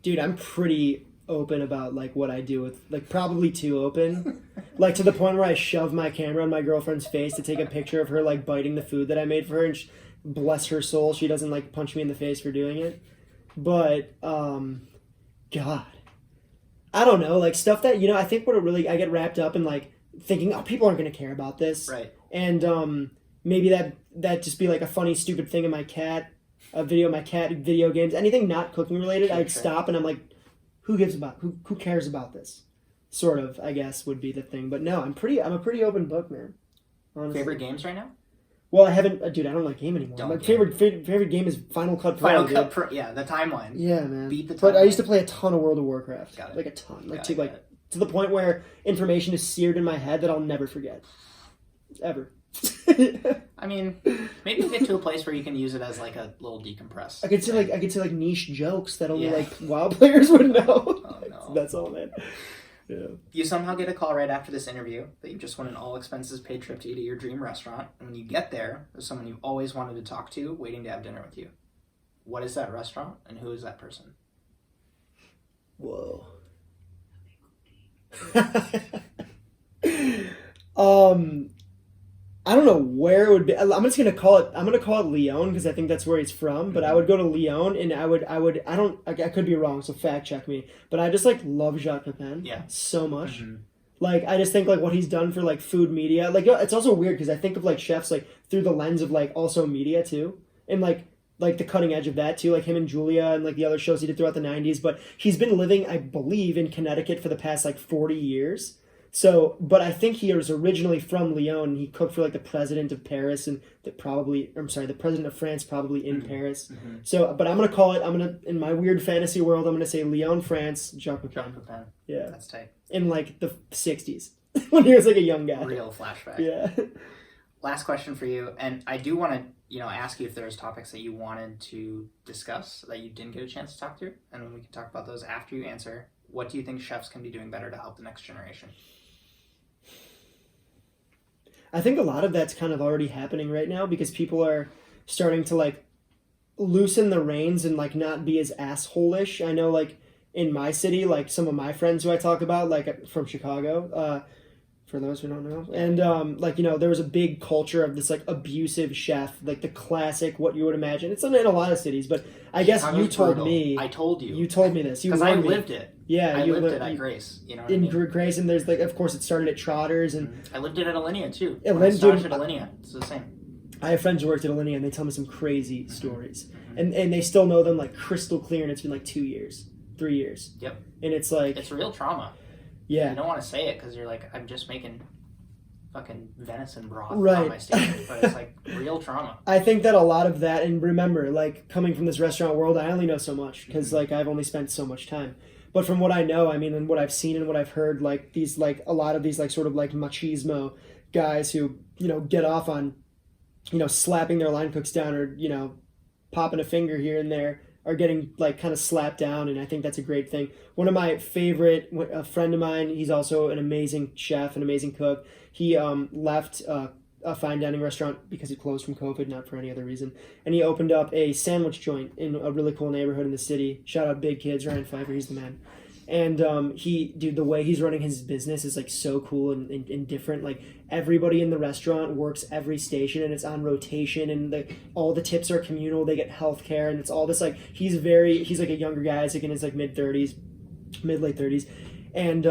Dude, I'm pretty open about like what I do with, like, probably too open. Like to the point where I shove my camera on my girlfriend's face to take a picture of her like biting the food that I made for her, and bless her soul, she doesn't like punch me in the face for doing it. But God, I don't know, like stuff that, you know, I think what it really, I get wrapped up in like thinking, oh, people aren't gonna care about this, right? And maybe that just be like a funny stupid thing of my cat. A video of my cat, video games, anything not cooking related, I'd stop and I'm like, who cares about this? Sort of, I guess, would be the thing. But no, I'm a pretty open book, man. Honestly. Favorite games right now? Well, I haven't, dude, I don't like game anymore. My favorite game is Final Cut Pro. Final Cut Pro, yeah, the timeline. Yeah, man. Beat the timeline. But I used to play a ton of World of Warcraft. Got it. Like a ton. Like to the point where information is seared in my head that I'll never forget. Ever. I mean, maybe get to a place where you can use it as like a little decompress. I could say like niche jokes that only like WoW players would know. Oh, no. That's all, man. Yeah. You somehow get a call right after this interview that you just won an all expenses paid trip to eat at your dream restaurant, and when you get there, there's someone you've always wanted to talk to waiting to have dinner with you. What is that restaurant, and who is that person? Whoa. I don't know where it would be. I'm gonna call it Lyon because I think that's where he's from. But I would go to Lyon, and I could be wrong, so fact check me. But I just like love Jacques Pepin so much. Mm-hmm. Like I just think like what he's done for like food media. Like it's also weird because I think of like chefs like through the lens of like also media too. And like like the cutting edge of that too, like him and Julia and like the other shows he did throughout the 90s. But he's been living, I believe, in Connecticut for the past like 40 years. So, but I think he was originally from Lyon. He cooked for like the president of Paris and the president of France, probably in Paris. So, but in my weird fantasy world, I'm going to say Lyon, France, Jacques Pepin. Yeah. That's tight. In like the 60s when he was like a young guy. Real flashback. Yeah. Last question for you. And I do want to, ask you if there's topics that you wanted to discuss that you didn't get a chance to talk through. And we can talk about those after you answer. What do you think chefs can be doing better to help the next generation? I think a lot of that's kind of already happening right now because people are starting to like loosen the reins and like not be as asshole-ish. I know like in my city, like some of my friends who I talk about, like from Chicago, for those who don't know, and there was a big culture of this like abusive chef, like the classic what you would imagine. It's in a lot of cities, but I guess Chicago's you told brutal. me. I told you. You told me this. Because I lived it. Yeah, I lived it at Grace. You know what I mean? Grace, and there's like, of course, it started at Trotters, and I lived it at Alinea too. Yeah, When I started at Alinea, it's the same. I have friends who worked at Alinea, and they tell me some crazy stories, and they still know them like crystal clear, and it's been like 2 years, 3 years. Yep. And it's like it's real trauma. Yeah. You don't want to say it because you're like, I'm just making fucking venison broth Right. on my station, but it's like real trauma. I think that a lot of that, and remember, like coming from this restaurant world, I only know so much because like I've only spent so much time. But from what I know, I mean, and what I've seen and what I've heard, like these, like a lot of these, like sort of like machismo guys who get off on, slapping their line cooks down or popping a finger here and there are getting like kind of slapped down, and I think that's a great thing. One of my favorite, a friend of mine, he's also an amazing chef, an amazing cook. He left a fine dining restaurant because it closed from COVID, not for any other reason. And he opened up a sandwich joint in a really cool neighborhood in the city. Shout out Big Kids, Ryan Pfeiffer, he's the man. And the way he's running his business is like so cool and different. Like everybody in the restaurant works every station and it's on rotation, and all the tips are communal. They get healthcare, and it's all this like he's like a younger guy. He's like in his like late 30s, and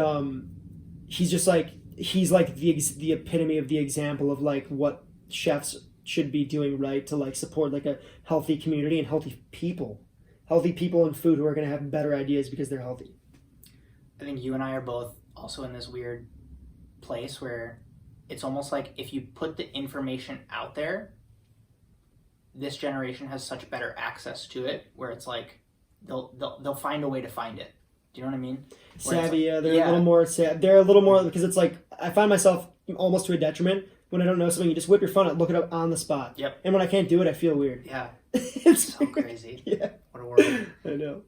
he's just like he's like the epitome of the example of like what chefs should be doing right to like support like a healthy community and healthy people in food who are going to have better ideas because they're healthy. I think you and I are both also in this weird place where it's almost like if you put the information out there, this generation has such better access to it, where it's like they'll find a way to find it. Do you know what I mean? Savvy, yeah. They're a little more savvy. They're a little more, because it's like I find myself almost to a detriment when I don't know something. You just whip your phone out, look it up on the spot. Yep. And when I can't do it, I feel weird. Yeah. It's so crazy. Yeah. What a world. I know.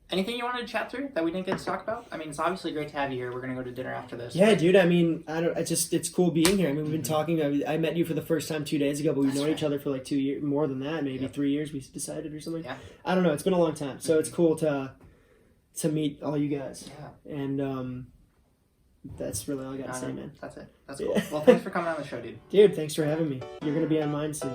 Anything you wanted to chat through that we didn't get to talk about? I mean, it's obviously great to have you here. We're going to go to dinner after this. Yeah, dude. I mean, it's cool being here. I mean, we've been talking. I met you for the first time 2 days ago, but we've known each other for like 2 years, more than that, maybe 3 years. We decided or something. Yeah. I don't know. It's been a long time, so it's cool to meet all you guys. Yeah. And that's really all I got to say, man. That's it. That's cool. Well, thanks for coming on the show, dude. Dude, thanks for having me. You're gonna be on mine soon,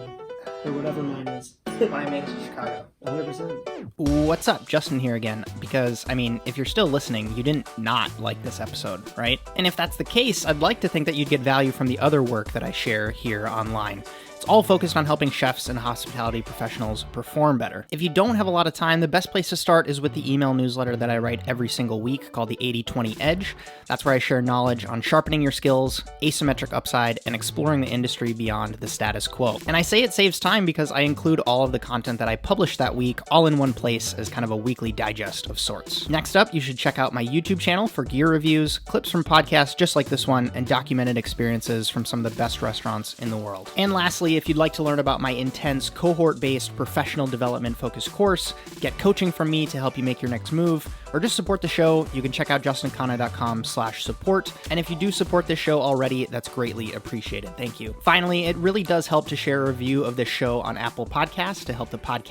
or whatever mine is. When I make it to Chicago. 100%. What's up? Justin here again. Because, I mean, if you're still listening, you didn't not like this episode, right? And if that's the case, I'd like to think that you'd get value from the other work that I share here online. It's all focused on helping chefs and hospitality professionals perform better. If you don't have a lot of time, the best place to start is with the email newsletter that I write every single week called the 80/20 Edge. That's where I share knowledge on sharpening your skills, asymmetric upside, and exploring the industry beyond the status quo. And I say it saves time because I include all of the content that I publish that week all in one place as kind of a weekly digest of sorts. Next up, you should check out my YouTube channel for gear reviews, clips from podcasts just like this one, and documented experiences from some of the best restaurants in the world. And lastly, if you'd like to learn about my intense cohort-based professional development focused course, get coaching from me to help you make your next move, or just support the show, you can check out justinkhanna.com/support. And if you do support this show already, that's greatly appreciated. Thank you. Finally, it really does help to share a review of this show on Apple Podcasts to help the podcast